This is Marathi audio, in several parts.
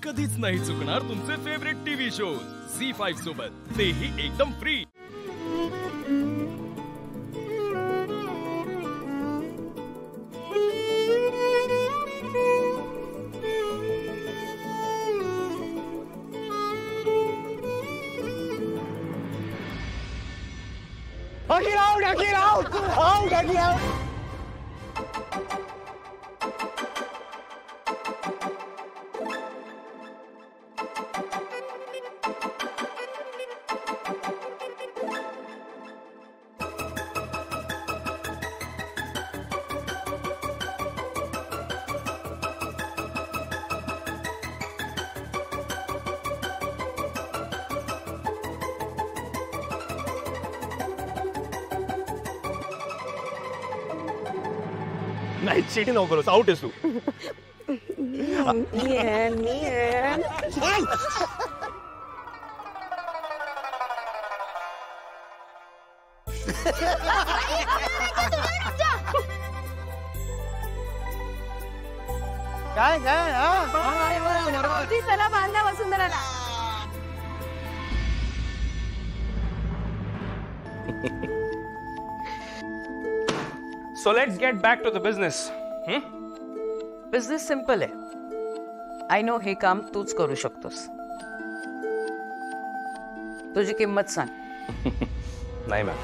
कधीच नाही चुकणार तुमचे फेवरेट टीव्ही शोज झी5 सोबत, तेही एकदम free. Get out! Oh, get out! नाही चीटिंग नको करूस, आउट आहेस तू. काय चला बांधा वसुंधराला. So let's get back to the business. Business simple आहे. आय नो हे काम तूच करू शकतोस. तुझी किंमत सांग. नाही मॅम,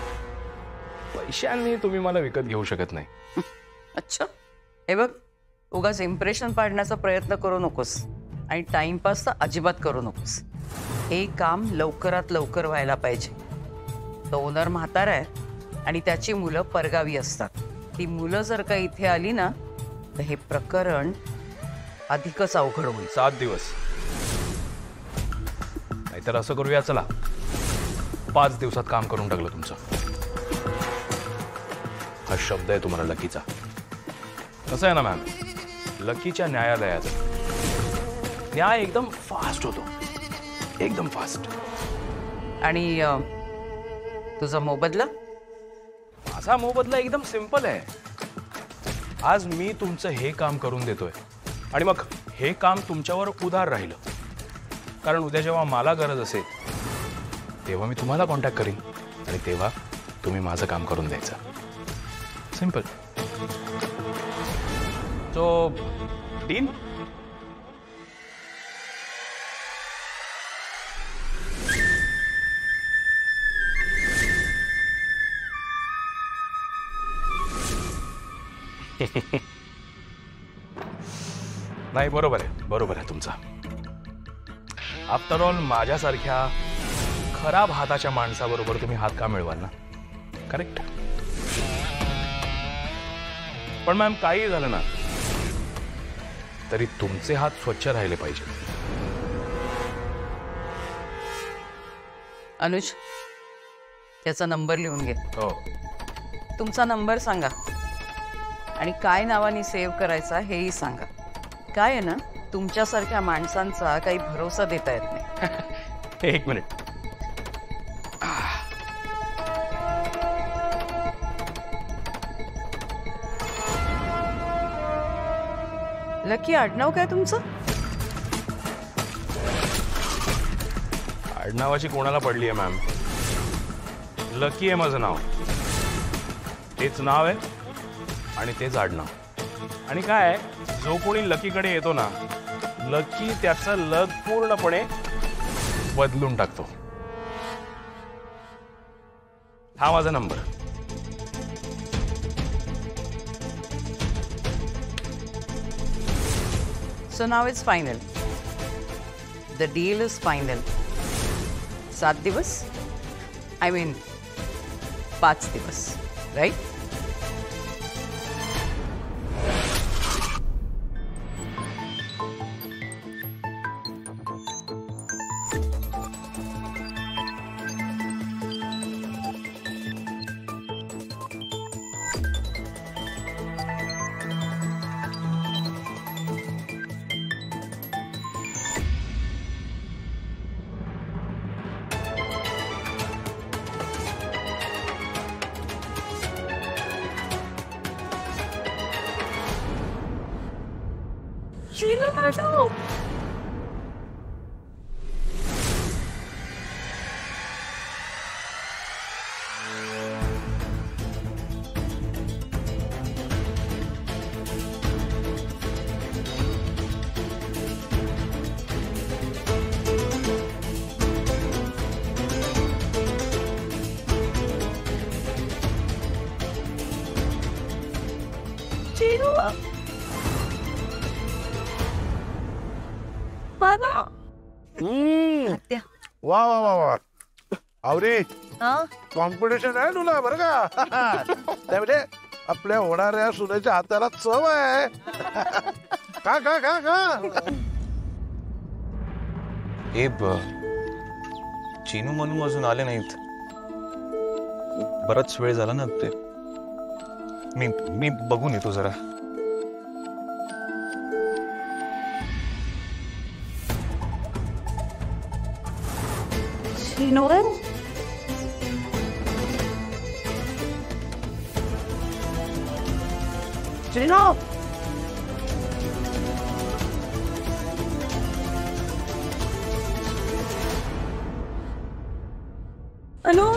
पैशांनी तुम्ही मला विकत घेऊ शकत नाही. अच्छा, हे बघ, उगाच इम्प्रेशन पाडण्याचा प्रयत्न करू नकोस आणि टाइमपास तर अजिबात करू नकोस. हे काम लवकरात लवकर व्हायला पाहिजे. तो ओनर म्हातारा आहे आणि त्याची मुलं परगावी असतात. ती मुलं जर का इथे आली ना तर हे प्रकरण अधिकच अवघड होईल. 7 दिवस, नाहीतर असं करूया, चला 5 दिवसात काम करून टाकलं तुमचं. हा शब्द आहे तुम्हाला लकीचा. कसं आहे ना मॅम, लकीच्या न्यायालयात न्याय एकदम फास्ट होतो, एकदम फास्ट. आणि तुझा मोबदला? माझा मोबदला एकदम सिंपल आहे. आज मी तुमचं हे काम करून देतोय आणि मग हे काम तुमच्यावर उधार राहिलं, कारण उद्या जेव्हा मला गरज असेल तेव्हा मी तुम्हाला कॉन्टॅक्ट करीन आणि तेव्हा तुम्ही माझं काम करून द्यायचं. सिंपल. So deal? नाही, बरोबर आहे तुमचा. आफ्टर ऑल माझ्यासारख्या खराब हाताच्या माणसाबरोबर तुम्ही हात का मिळवाल ना? करेक्ट. पण मॅम, काही झालं ना तरी तुमचे हात स्वच्छ राहिले पाहिजे. अनुज, त्याचा नंबर लिहून घे. हो. तुमचा नंबर सांगा आणि काय नावाने सेव्ह करायचा हेही सांगा. काय आहे ना, तुमच्यासारख्या माणसांचा काही भरोसा देता येत नाही. एक मिनिट. लकी आडनाव काय तुमचं? आडनावाची कोणाला पडली आहे मॅम? लकी आहे माझं नाव. तेच नाव आहे आणि तेच आडनाव. आणि काय, जो कोणी लकीकडे येतो ना, लकी त्याचं लक पूर्णपणे बदलून टाकतो. हा माझा number. So now it's final. The deal is final. 7 दिवस? I mean 5 दिवस, right? वा वा वा वा आवरे कॉम्पिटिशन आहे तुला बरं का त्यामध्ये आपल्या होणाऱ्या सुनेच्या हाताला चव आहे का का का का ए चीनू मनू अजून आले नाहीत. बराच वेळ झाला ना ते. मी बघून येतो जरा. चिनू चिनू अनु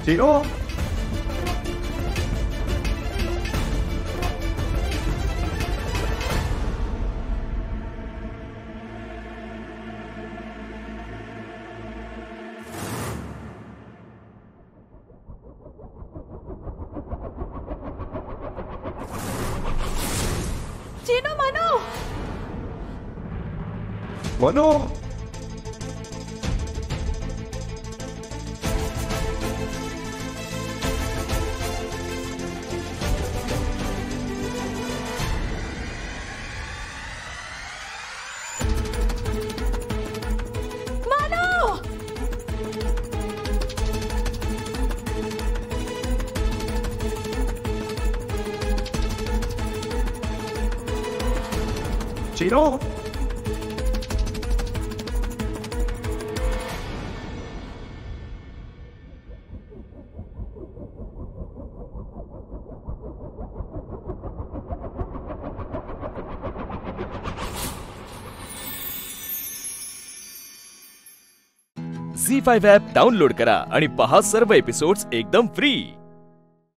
चिनो चिनू मनू मनो चिनो झी5 ॲप डाउनलोड करा आणि पहा सर्व एपिसोड्स एकदम फ्री.